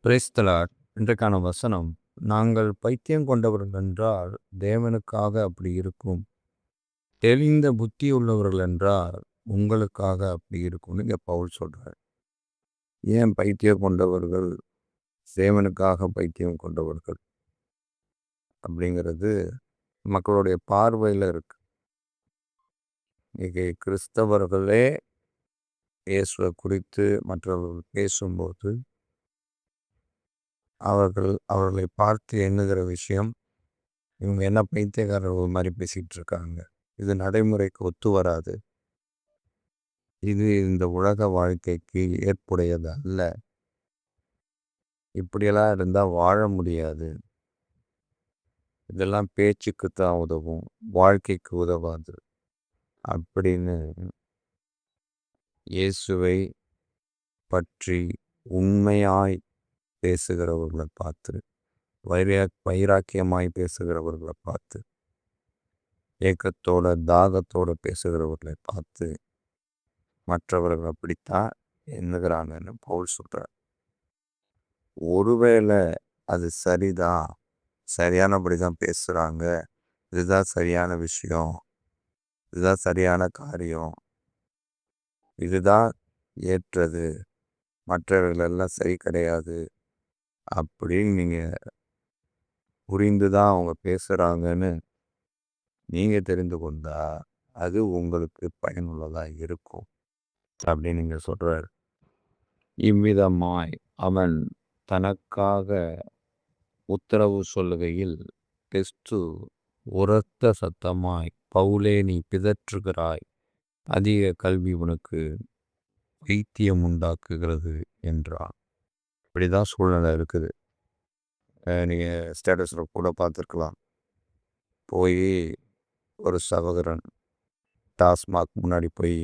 Praise the Lord. இன்றைக்கான வசனம், நாங்கள் பைத்தியம் கொண்டவர்கள் என்றால் தேவனுக்காக அப்படி இருக்கும், தெளிந்த புத்தி உள்ளவர்கள் என்றால் உங்களுக்காக அப்படி இருக்கும்னு இங்கே பவுல் சொல்றார். ஏன் பைத்தியம் கொண்டவர்கள், தேவனுக்காக பைத்தியம் கொண்டவர்கள் அப்படிங்கிறது மக்களுடைய பார்வையில் இருக்கு. இன்னைக்கு கிறிஸ்தவர்களே இயேசுவை குறித்து மற்றவர்கள் பேசும்போது அவர்களை பார்த்து எண்ணுகிற விஷயம், இவங்க என்ன பைத்தியக்காரர்கள் மாதிரி பேசிகிட்டு இருக்காங்க, இது நடைமுறைக்கு ஒத்து வராது, இது இந்த உலக வாழ்க்கைக்கு ஏற்புடையது அல்ல, இப்படியெல்லாம் இருந்தால் வாழ முடியாது, இதெல்லாம் பேச்சுக்கு தான் உதவும், வாழ்க்கைக்கு உதவாது அப்படின்னு இயேசுவை பற்றி உண்மையாய் பேசுகிறவர்களை பார்த்து, வைராக்கியமாய் பேசுகிறவர்களை பார்த்து, ஏக்கத்தோட தாகத்தோட பேசுகிறவர்களை பார்த்து மற்றவர்கள் அப்படித்தான் எண்ணுகிறாங்கன்னு பவுல் சொல்றார். ஒருவேளை அது சரிதான், சரியானபடி தான் பேசுகிறாங்க, இதுதான் சரியான விஷயம், இதுதான் சரியான காரியம், இதுதான் ஏற்றது, மற்றவர்களெல்லாம் சரி கிடையாது அப்படின்னு நீங்கள் புரிந்து தான் அவங்க பேசுகிறாங்கன்னு நீங்கள் தெரிந்து கொண்டா அது உங்களுக்கு பயனுள்ளதாக இருக்கும் அப்படின்னு நீங்கள் சொல்கிறார். இவ்விதமாய் அவன் தனக்காக உத்தரவு சொல்லுகையில் பெஸ்து உரத்த சத்தமாய், பவுலே நீ பிதற்றுகிறாய், அதிக கல்வி உனக்கு பைத்தியம் உண்டாக்குகிறது என்றான். இப்படிதான் சூழ்நிலை இருக்குது. நீங்கள் ஸ்டேட்டஸில் கூட பார்த்துருக்கலாம். போய் ஒரு சகோதரன் டாஸ்மாக் முன்னாடி போய்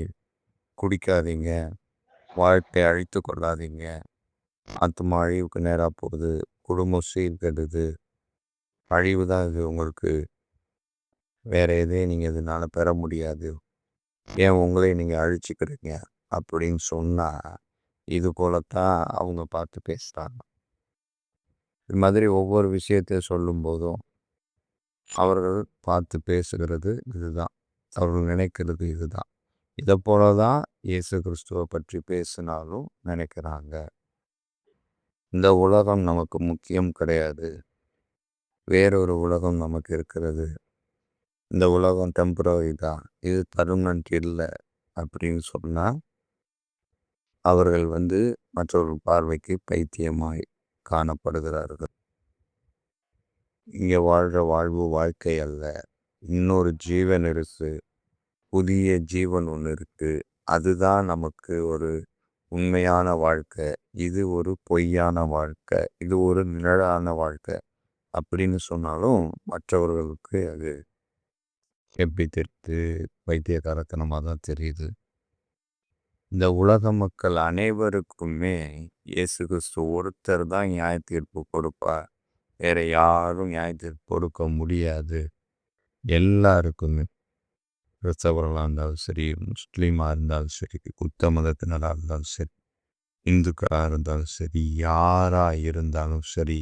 குடிக்காதீங்க, வாழ்க்கை அழித்து கொள்ளாதீங்க, ஆத்மா அழிவுக்கு நேராக போகுது, குடும்பம் சீர்கெடுது, அழிவு தான் இது உங்களுக்கு, வேறு எதையும் நீங்கள் இதனால் பெற முடியாது, ஏன் உங்களே நீங்கள் அழிச்சிக்கிறீங்க அப்படின்னு சொன்னால் இது போலத்தான் அவங்க பார்த்து பேசுகிறாங்க. இது மாதிரி ஒவ்வொரு விஷயத்தை சொல்லும்போதும் அவர்கள் பார்த்து பேசுகிறது இதுதான், அவர்கள் நினைக்கிறது இதுதான். இதை போல தான் இயேசு கிறிஸ்துவை பற்றி பேசினாலும் நினைக்கிறாங்க. இந்த உலகம் நமக்கு முக்கியம் கிடையாது, வேறொரு உலகம் நமக்கு இருக்கிறது, இந்த உலகம் டெம்பரரி தான், இது பர்மனன்ட் இல்லை அப்படின்னு சொன்னால் அவர்கள் மற்றொரு பார்வைக்கு பைத்தியமாய் காணப்படுகிறார்கள். இங்கே வாழ்கிற வாழ்வு வாழ்க்கை அல்ல, இன்னொரு ஜீவன் இருக்கு, புதிய ஜீவன் ஒன்று இருக்குது, அதுதான் நமக்கு ஒரு உண்மையான வாழ்க்கை, இது ஒரு பொய்யான வாழ்க்கை, இது ஒரு நிழலான வாழ்க்கை அப்படின்னு சொன்னாலும் மற்றவர்களுக்கு அது எப்படி தெரியுது, பைத்தியக்காரத்தனமாக தான் தெரியுது. இந்த உலக மக்கள் அனைவருக்குமே இயேசு கிறிஸ்து ஒருத்தர் தான் நியாய தீர்ப்பு கொடுப்பார், வேற யாரும் நியாய தீர்ப்பு கொடுக்க முடியாது. எல்லாருக்குமே, கிறிஸ்தவர்களாக இருந்தாலும் சரி, முஸ்லீமாக இருந்தாலும் சரி, புத்த மதத்தினராக இருந்தாலும் சரி, இந்துக்களாக இருந்தாலும் சரி, யாராக இருந்தாலும் சரி,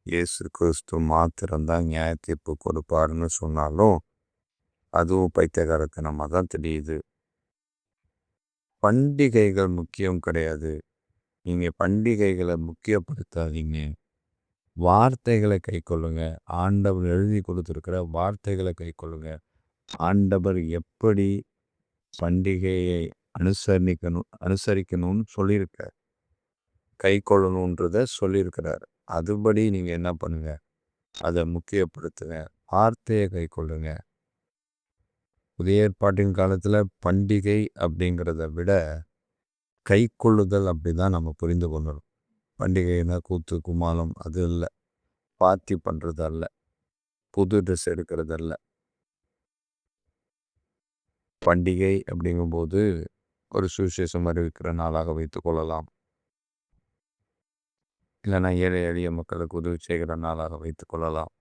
இயேசு கிறிஸ்து மாத்திரம்தான் நியாய தீர்ப்பு கொடுப்பாருன்னு சொன்னாலும் அதுவும் பைத்தியக்காரத்தனமாக தான் தெரியுது. பண்டிகைகள் முக்கியம் கிடையாது, நீங்கள் பண்டிகைகளை முக்கியப்படுத்தாதீங்க, வார்த்தைகளை கை கொள்ளுங்க, ஆண்டவர் எழுதி கொடுத்துருக்கிற வார்த்தைகளை கை கொள்ளுங்க, ஆண்டவர் எப்படி பண்டிகையை அனுசரிக்கணும்னு சொல்லியிருக்க, கை கொள்ளணுன்றத சொல்லியிருக்கிறார், அதுபடி நீங்கள் என்ன பண்ணுங்க, அதை முக்கியப்படுத்துங்க, வார்த்தையை கை கொள்ளுங்க. புதிய ஏற்பாட்டின் காலத்தில் பண்டிகை அப்படிங்கிறத விட கை கொள்ளுதல் அப்படி தான் நம்ம புரிந்து கொள்ளணும். பண்டிகைனா கூத்து கும்மாளம் அது இல்லை, பார்ட்டி பண்ணுறது அல்ல, புது ட்ரெஸ் எடுக்கிறது அல்ல. பண்டிகை அப்படிங்கும்போது ஒரு சுவிசேஷம் அறிவிக்கிற நாளாக வைத்து கொள்ளலாம், இல்லைன்னா ஏழை எளிய மக்களுக்கு உதவி செய்கிற நாளாக வைத்து கொள்ளலாம்,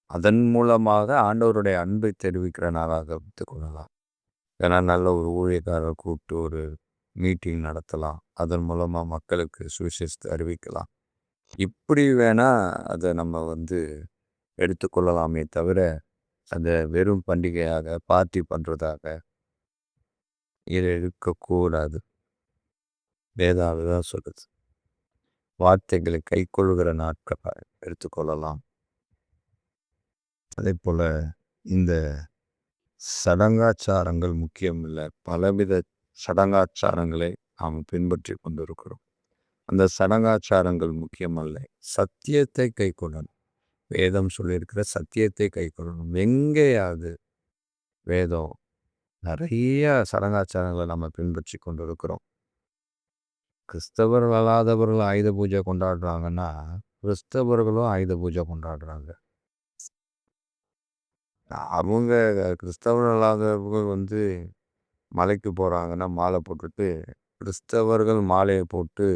அதன் மூலமாக ஆண்டவருடைய அன்பை தெரிவிக்கிற நாளாக வைத்து கொள்ளலாம், ஏன்னா நல்ல ஒரு ஊழியக்காரரை கூப்பிட்டு ஒரு மீட்டிங் நடத்தலாம், அதன் மூலமாக மக்களுக்கு சுவிசேஷத்தை அறிவிக்கலாம். இப்படி வேணா அதை நம்ம எடுத்துக்கொள்ளலாமே தவிர, அதை வெறும் பண்டிகையாக பார்ட்டி பண்ணுறதாக இதை இருக்கக்கூடாது. வேதாகம் சொல்லுது. வார்த்தைகளை கைக்கொள்கிற நாட்களாக எடுத்துக்கொள்ளலாம். அதே போல இந்த சடங்காச்சாரங்கள் முக்கியம் இல்லை. பலவித சடங்காச்சாரங்களை நாம் பின்பற்றி கொண்டிருக்கிறோம். அந்த சடங்காச்சாரங்கள் முக்கியமல்ல. சத்தியத்தை கைக்கொள்ளணும். வேதம் சொல்லியிருக்கிற சத்தியத்தை கைக்கொள்ளணும். எங்கேயாவது வேதம் நிறைய சடங்காச்சாரங்களை நம்ம பின்பற்றி கொண்டிருக்கிறோம். கிறிஸ்தவர்கள் அல்லாதவர்கள் ஆயுத பூஜை கொண்டாடுறாங்கன்னா, கிறிஸ்தவர்களும் ஆயுத பூஜை கொண்டாடுறாங்க. அவங்க கிறிஸ்தவர்கள் அல்லாதவர்கள் மலைக்கு போகிறாங்கன்னா மாலை போட்டுட்டு, கிறிஸ்தவர்கள் மாலையை போட்டு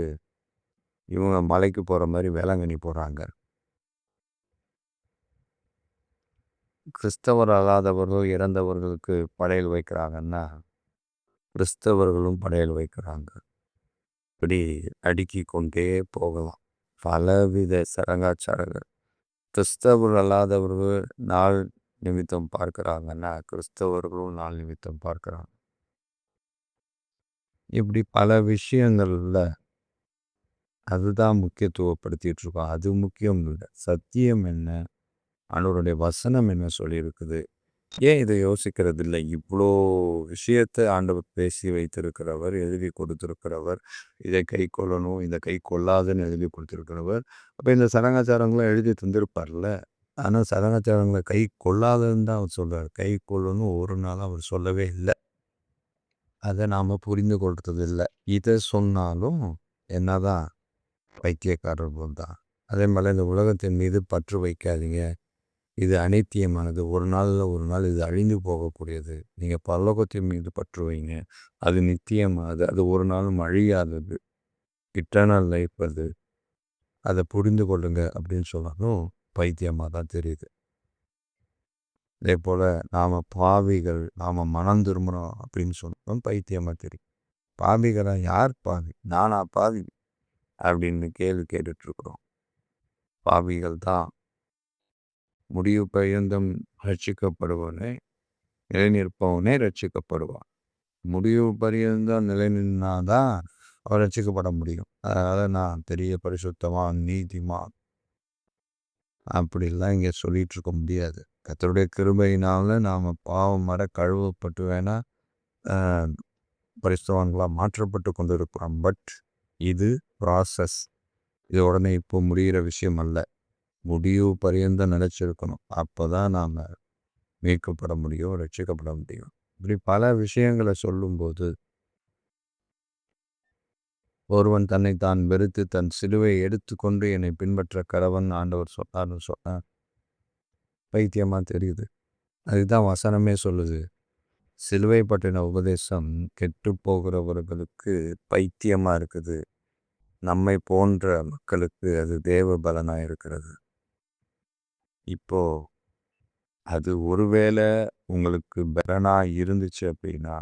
இவங்க மலைக்கு போகிற மாதிரி வேளாங்கண்ணி போகிறாங்க. கிறிஸ்தவர் அல்லாதவர்கள் இறந்தவர்களுக்கு படையல் வைக்கிறாங்கன்னா, கிறிஸ்தவர்களும் படையல் வைக்கிறாங்க. இப்படி அடுக்கி கொண்டே போகலாம். பலவித சடங்காச்சாரங்கள். கிறிஸ்தவர் அல்லாதவர்கள் நாள் நிமித்தம் பார்க்கிறாங்கன்னா, கிறிஸ்தவர்களும் நாள் நிமித்தம் பார்க்கிறாங்க. இப்படி பல விஷயங்கள்ல அதுதான் முக்கியத்துவப்படுத்திட்டு இருக்கோம். அது முக்கியம் இல்லை. சத்தியம் என்ன, அவருடைய வசனம் என்ன சொல்லியிருக்குது, ஏன் இதை யோசிக்கிறது இல்லை? இவ்வளோ விஷயத்தை ஆண்டவர் பேசி வைத்திருக்கிறவர், எழுதி கொடுத்திருக்கிறவர், இதை கை கொள்ளணும், இதை கை கொள்ளாதுன்னு எழுதி கொடுத்திருக்கிறவர். அப்போ இந்த சடங்காச்சாரங்களை எழுதி தந்திருப்பார்ல. ஆனால் சடங்காச்சாரங்களை கை கொள்ளாதுன்னு தான் அவர் சொல்றார். கை கொள்ளணும் ஒரு நாள் அவர் சொல்லவே இல்லை. அதை நாம் புரிந்து கொள்றது இல்லை. இதை சொன்னாலும் என்னதான் பைத்தியக்காரர்கள் தான். அதே மாதிரி இந்த உலகத்தின் மீது பற்று வைக்காதீங்க, இது அநித்தியமானது, ஒரு நாளில் ஒரு நாள் இது அழிந்து போகக்கூடியது. நீங்கள் பரலோகத்தின் மீது பற்று வைங்க, அது நித்தியமானது, அது ஒரு நாளும் அழியாதது, இட்டர்னல் லைஃப் அது, அதை புரிந்து கொள்ளுங்க அப்படின்னு சொன்னாலும் பைத்தியமாக தான் தெரியுது. அதே போல் நாம் பாவிகள், நாம் மனம் திரும்புகிறோம் அப்படின்னு சொன்னாலும் பைத்தியமாக தெரியும். பாவிகளாக யார் பாவி? நானா பாவி அப்படின்னு கேள்வி கேட்டுட்ருக்குறோம். பாவிகள் தான். முடிவு பரியந்தம் ரட்சிக்கப்படுவனே, நிலைநிற்பவனே ரட்சிக்கப்படுவான். முடிவு பரியந்தம் நிலை நின்னாதான் அவன் ரட்சிக்கப்பட முடியும். அதனால் நான் பெரிய பரிசுத்தமான், நீதிமான் அப்படிலாம் இங்கே சொல்லிகிட்டு இருக்க முடியாது. கர்த்தருடைய கிருபையினால் நாம் பாவம் வர கழுவப்பட்டு வேணால் பரிசுத்தவான்களாக மாற்றப்பட்டு கொண்டு இருக்கிறோம். பட் இது ப்ராசஸ். இது உடனே இப்போ முடிகிற விஷயம் அல்ல. முடிவு பரியந்தம் நினச்சிருக்கணும். அப்போ தான் நாம் மீட்கப்பட முடியும், ரட்சிக்கப்பட முடியும். இப்படி பல விஷயங்களை சொல்லும்போது, ஒருவன் தன்னை தான் வெறுத்து தன் சிலுவையை எடுத்துக்கொண்டு என்னை பின்பற்ற கடவன் ஆண்டவர் சொன்னார்னு சொன்னார். பைத்தியமாக தெரியுது. அதுதான் வசனமே சொல்லுது. சிலுவை பற்றின உபதேசம் கெட்டு போகிறவர்களுக்கு பைத்தியமாக இருக்குது. நம்மை போன்ற மக்களுக்கு அது தேவ பலனாக இருக்கிறது. இப்போ அது ஒருவேளை உங்களுக்கு பலனாக இருந்துச்சு அப்படின்னா,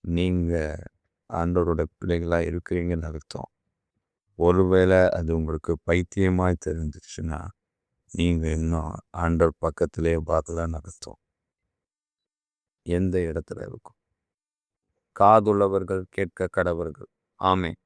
நீங்கள் ஆண்டவரோட பிள்ளைகளாக இருக்கிறீங்கன்னு அர்த்தம். ஒருவேளை அது உங்களுக்கு பைத்தியமாக தெரிஞ்சிச்சுன்னா, நீங்கள் இன்னும் ஆண்டவர் பக்கத்திலே பார்க்கலான்னு அர்த்தம். எந்த இடத்துல இருக்கும்? காதுள்ளவர்கள் கேட்க கடவர்கள். ஆமென்.